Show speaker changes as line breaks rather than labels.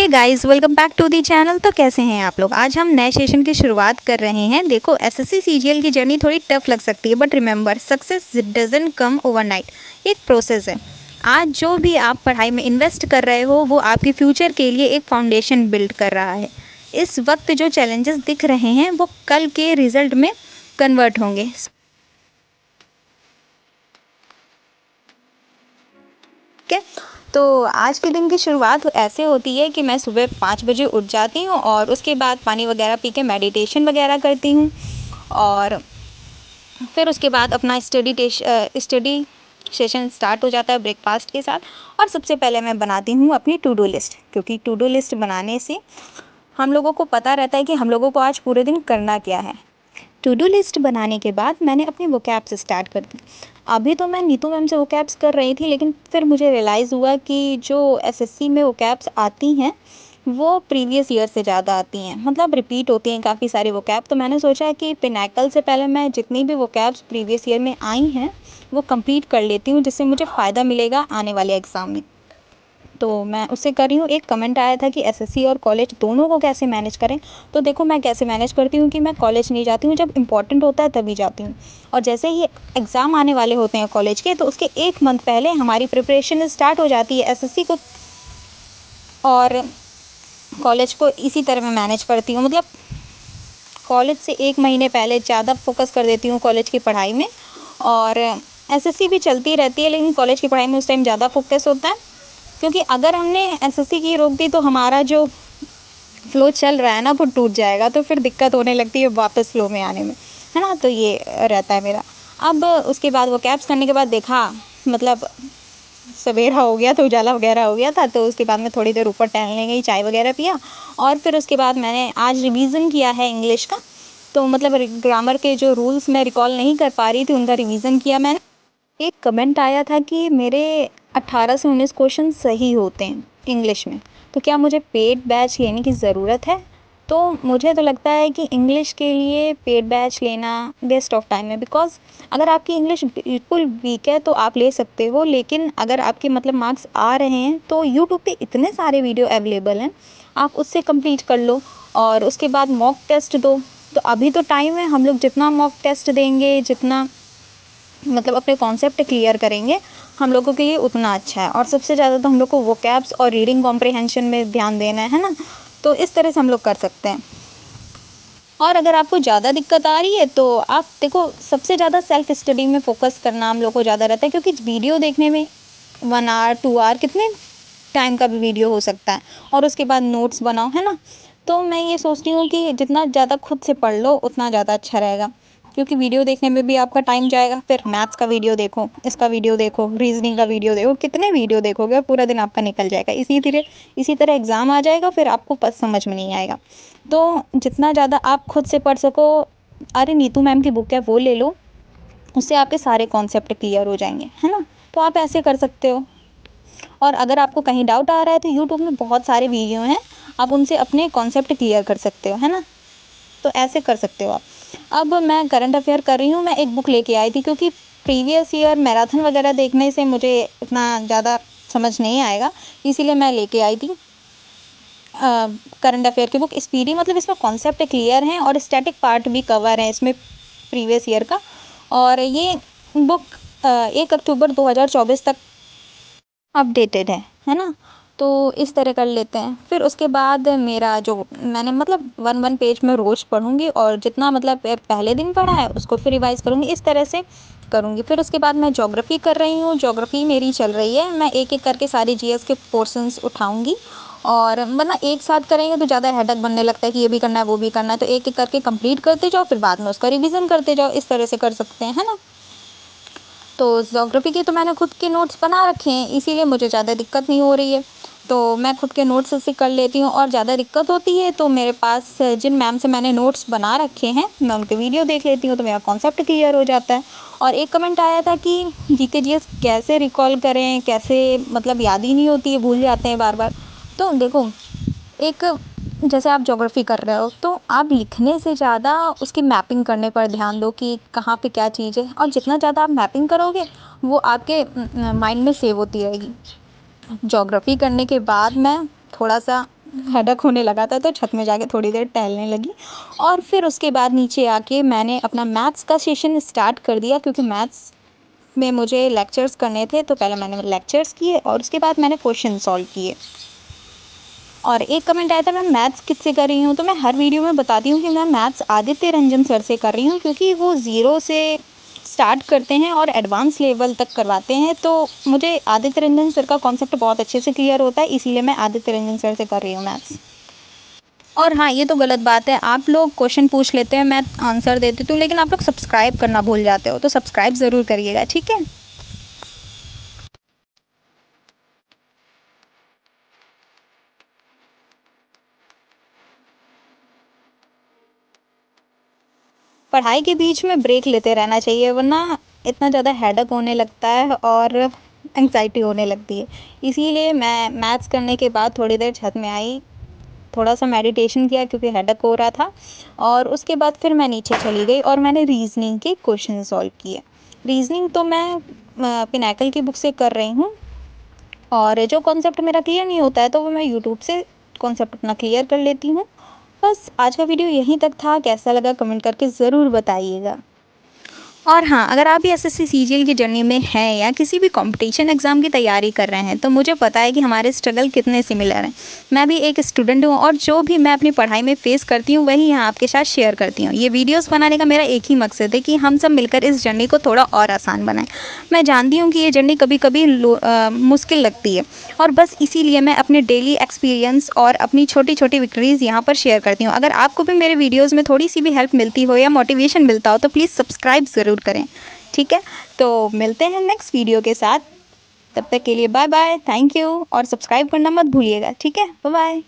Guys, welcome back to the channel. तो कैसे हैं आप लोग। आज हम नए सेशन की शुरुआत कर रहे हैं। देखो, एसएससी सीजीएल की जर्नी थोड़ी टफ लग सकती है, but remember, success doesn't come overnight. एक प्रोसेस है। आज जो भी आप पढ़ाई में इन्वेस्ट कर रहे हो, वो आपके फ्यूचर के लिए एक फाउंडेशन बिल्ड कर रहा है। इस वक्त जो चैलेंजेस दिख रहे हैं, वो कल के रिजल्ट में कन्वर्ट होंगे। ठीक है। तो आज के दिन की शुरुआत ऐसे होती है कि मैं सुबह 5 बजे उठ जाती हूँ और उसके बाद पानी वगैरह पी के मेडिटेशन वगैरह करती हूँ। और फिर उसके बाद अपना स्टडी सेशन स्टार्ट हो जाता है ब्रेकफास्ट के साथ। और सबसे पहले मैं बनाती हूँ अपनी टू डू लिस्ट, क्योंकि टू डू लिस्ट बनाने से हम लोगों को पता रहता है कि हम लोगों को आज पूरे दिन करना क्या है। टू डू लिस्ट बनाने के बाद मैंने अपनी वोकैब्स स्टार्ट कर दी। अभी तो मैं नीतू मैम से वोकैब्स कर रही थी, लेकिन फिर मुझे रियलाइज़ हुआ कि जो एसएससी में वोकैब्स आती हैं, वो प्रीवियस ईयर से ज़्यादा आती हैं, मतलब रिपीट होती हैं काफ़ी सारी वोकैब। तो मैंने सोचा कि पिनाकल से पहले मैं जितनी भी वोकैब्स प्रीवियस ईयर में आई हैं, वो कंप्लीट कर लेती हूँ, जिससे मुझे फ़ायदा मिलेगा आने वाले एग्ज़ाम में। तो मैं उससे कर रही हूँ। एक कमेंट आया था कि एसएससी और कॉलेज दोनों को कैसे मैनेज करें। तो देखो, मैं कैसे मैनेज करती हूँ कि मैं कॉलेज नहीं जाती हूँ, जब इम्पोर्टेंट होता है तभी जाती हूँ। और जैसे ही एग्ज़ाम आने वाले होते हैं कॉलेज के, तो उसके 1 मंथ पहले हमारी प्रिपरेशन स्टार्ट हो जाती है एसएससी को और कॉलेज को। इसी तरह मैं मैनेज करती हूँ, मतलब कॉलेज से 1 महीने पहले ज़्यादा फोकस कर देती हूँ कॉलेज की पढ़ाई में। और एसएससी भी चलती रहती है, लेकिन कॉलेज की पढ़ाई में उस टाइम ज़्यादा फोकस होता है, क्योंकि अगर हमने एसएससी की रोक दी तो हमारा जो फ्लो चल रहा है ना, वो टूट जाएगा। तो फिर दिक्कत होने लगती है वापस फ्लो में आने में, है ना। तो ये रहता है मेरा। अब उसके बाद वो कैब्स करने के बाद देखा, मतलब सवेरा हो गया तो उजाला वगैरह हो गया था। तो उसके बाद मैं थोड़ी देर ऊपर टहलने गई, चाय वगैरह पिया। और फिर उसके बाद मैंने आज रिवीजन किया है इंग्लिश का। तो मतलब ग्रामर के जो रूल्स मैं रिकॉल नहीं कर पा रही थी, उनका रिवीजन किया मैंने। एक कमेंट आया था कि मेरे 18 से 19 क्वेश्चन सही होते हैं इंग्लिश में, तो क्या मुझे पेड बैच लेने की ज़रूरत है। तो मुझे तो लगता है कि इंग्लिश के लिए पेड बैच लेना वेस्ट ऑफ टाइम है। बिकॉज़ अगर आपकी इंग्लिश बिल्कुल वीक है तो आप ले सकते हो, लेकिन अगर आपके मतलब मार्क्स आ रहे हैं तो यूट्यूब पे इतने सारे वीडियो अवेलेबल हैं, आप उससे कंप्लीट कर लो और उसके बाद मॉक टेस्ट दो। तो अभी तो टाइम है, हम लोग जितना मॉक टेस्ट देंगे, जितना मतलब अपने कॉन्सेप्ट क्लियर करेंगे, हम लोगों के लिए उतना अच्छा है। और सबसे ज़्यादा तो हम लोग को वोकैब्स और रीडिंग कॉम्प्रिहेंशन में ध्यान देना है ना। तो इस तरह से हम लोग कर सकते हैं। और अगर आपको ज़्यादा दिक्कत आ रही है तो आप देखो, सबसे ज़्यादा सेल्फ स्टडी में फ़ोकस करना हम लोग को ज़्यादा रहता है, क्योंकि वीडियो देखने में 1 आवर 2 आवर कितने टाइम का भी वीडियो हो सकता है। और उसके बाद नोट्स बनाओ, है ना। तो मैं ये सोचती हूँ कि जितना ज़्यादा खुद से पढ़ लो उतना ज़्यादा अच्छा रहेगा, क्योंकि वीडियो देखने में भी आपका टाइम जाएगा। फिर मैथ्स का वीडियो देखो, इसका वीडियो देखो, रीजनिंग का वीडियो देखो, कितने वीडियो देखोगे और पूरा दिन आपका निकल जाएगा। इसी तरह एग्ज़ाम आ जाएगा, फिर आपको समझ में नहीं आएगा। तो जितना ज़्यादा आप खुद से पढ़ सको, अरे नीतू मैम की बुक है वो ले लो, उससे आपके सारे कॉन्सेप्ट क्लियर हो जाएंगे, है ना। तो आप ऐसे कर सकते हो। और अगर आपको कहीं डाउट आ रहा है तो यूट्यूब में बहुत सारे वीडियो हैं, आप उनसे अपने कॉन्सेप्ट क्लियर कर सकते हो, है ना। तो ऐसे कर सकते हो आप। अब मैं करंट अफेयर कर रही हूँ, मैं एक बुक लेके आई थी, क्योंकि प्रीवियस ईयर मैराथन वगैरह देखने से मुझे इतना ज़्यादा समझ नहीं आएगा, इसीलिए मैं लेके आई थी करंट अफेयर की बुक स्पीडी। मतलब इसमें कॉन्सेप्ट क्लियर हैं और स्टैटिक पार्ट भी कवर है इसमें प्रीवियस ईयर का। और ये बुक 1 अक्टूबर 2024 तक अपडेटेड है ना। तो इस तरह कर लेते हैं। फिर उसके बाद मेरा जो मैंने मतलब 1 पेज में रोज़ पढ़ूंगी, और जितना मतलब पहले दिन पढ़ा है उसको फिर रिवाइज़ करूंगी, इस तरह से करूंगी। फिर उसके बाद मैं ज्योग्राफी कर रही हूँ, ज्योग्राफी मेरी चल रही है। मैं एक एक करके सारी जीएस के पोर्शंस उठाऊंगी, और वरना एक साथ करेंगे तो ज़्यादा हेडेक बनने लगता है कि ये भी करना है वो भी करना है। तो एक एक करके कंप्लीट करते जाओ, फिर बाद में उसका रिवीजन करते जाओ, इस तरह से कर सकते हैं, है ना। तो ज्योग्राफी के तो मैंने खुद के नोट्स बना रखे हैं, इसीलिए मुझे ज़्यादा दिक्कत नहीं हो रही है। तो मैं खुद के नोट्स से कर लेती हूँ। और ज़्यादा दिक्कत होती है तो मेरे पास जिन मैम से मैंने नोट्स बना रखे हैं, मैं उनके वीडियो देख लेती हूँ, तो मेरा कॉन्सेप्ट क्लियर हो जाता है। और एक कमेंट आया था कि जीके जीएस कैसे रिकॉल करें, कैसे मतलब याद ही नहीं होती है, भूल जाते हैं बार बार। तो देखो, एक जैसे आप ज्योग्राफी कर रहे हो तो आप लिखने से ज़्यादा उसकी मैपिंग करने पर ध्यान दो कि कहाँ पे क्या चीज़ है। और जितना ज़्यादा आप मैपिंग करोगे, वो आपके माइंड में सेव होती रहेगी। ज्योग्राफी करने के बाद मैं थोड़ा सा हेडेक होने लगा था, तो छत में जाके थोड़ी देर टहलने लगी और फिर उसके बाद नीचे आके मैंने अपना मैथ्स का सेशन स्टार्ट कर दिया, क्योंकि मैथ्स में मुझे लेक्चर्स करने थे। तो पहले मैंने लेक्चर्स किए और उसके बाद मैंने क्वेश्चन सॉल्व किए। और एक कमेंट आया था, मैं मैथ्स किससे कर रही हूँ, तो मैं हर वीडियो में बताती हूँ कि मैं मैथ्स आदित्य रंजन सर से कर रही हूँ, क्योंकि वो ज़ीरो से स्टार्ट करते हैं और एडवांस लेवल तक करवाते हैं। तो मुझे आदित्य रंजन सर का कॉन्सेप्ट बहुत अच्छे से क्लियर होता है, इसीलिए मैं आदित्य रंजन सर से कर रही हूँ मैथ्स। और हाँ, ये तो गलत बात है, आप लोग क्वेश्चन पूछ लेते हैं, मैं आंसर दे देती हूँ, लेकिन आप लोग सब्सक्राइब करना भूल जाते हो, तो सब्सक्राइब ज़रूर करिएगा, ठीक है। पढ़ाई के बीच में ब्रेक लेते रहना चाहिए, वरना इतना ज़्यादा हेडेक होने लगता है और एंग्जाइटी होने लगती है। इसीलिए मैं मैथ्स करने के बाद थोड़ी देर छत में आई, थोड़ा सा मेडिटेशन किया क्योंकि हेडेक हो रहा था, और उसके बाद फिर मैं नीचे चली गई और मैंने रीजनिंग के क्वेश्चन सॉल्व किए। रीजनिंग तो मैं पिनाकल की बुक से कर रही हूँ, और जो कॉन्सेप्ट मेरा क्लियर नहीं होता है तो वो मैं यूट्यूब से कॉन्सेप्ट अपना क्लियर कर लेती हूँ। बस आज का वीडियो यहीं तक था, कैसा लगा कमेंट करके ज़रूर बताइएगा। और हाँ, अगर आप भी एसएससी सीजीएल की जर्नी में हैं या किसी भी कंपटीशन एग्ज़ाम की तैयारी कर रहे हैं, तो मुझे पता है कि हमारे स्ट्रगल कितने सिमिलर हैं। मैं भी एक स्टूडेंट हूँ और जो भी मैं अपनी पढ़ाई में फ़ेस करती हूँ वही यहाँ आपके साथ शेयर करती हूँ। ये वीडियोस बनाने का मेरा एक ही मकसद है कि हम सब मिलकर इस जर्नी को थोड़ा और आसान बनाएं। मैं जानती हूँ कि ये जर्नी कभी कभी मुश्किल लगती है, और बस इसीलिए मैं अपने डेली एक्सपीरियंस और अपनी छोटी छोटी विक्ट्रीज़ यहाँ पर शेयर करती हूँ। अगर आपको भी मेरे वीडियोज़ में थोड़ी सी भी हेल्प मिलती हो या मोटिवेशन मिलता हो तो प्लीज़ सब्सक्राइब ज़रूर करें, ठीक है। तो मिलते हैं नेक्स्ट वीडियो के साथ, तब तक के लिए बाय बाय, थैंक यू, और सब्सक्राइब करना मत भूलिएगा, ठीक है। Bye bye.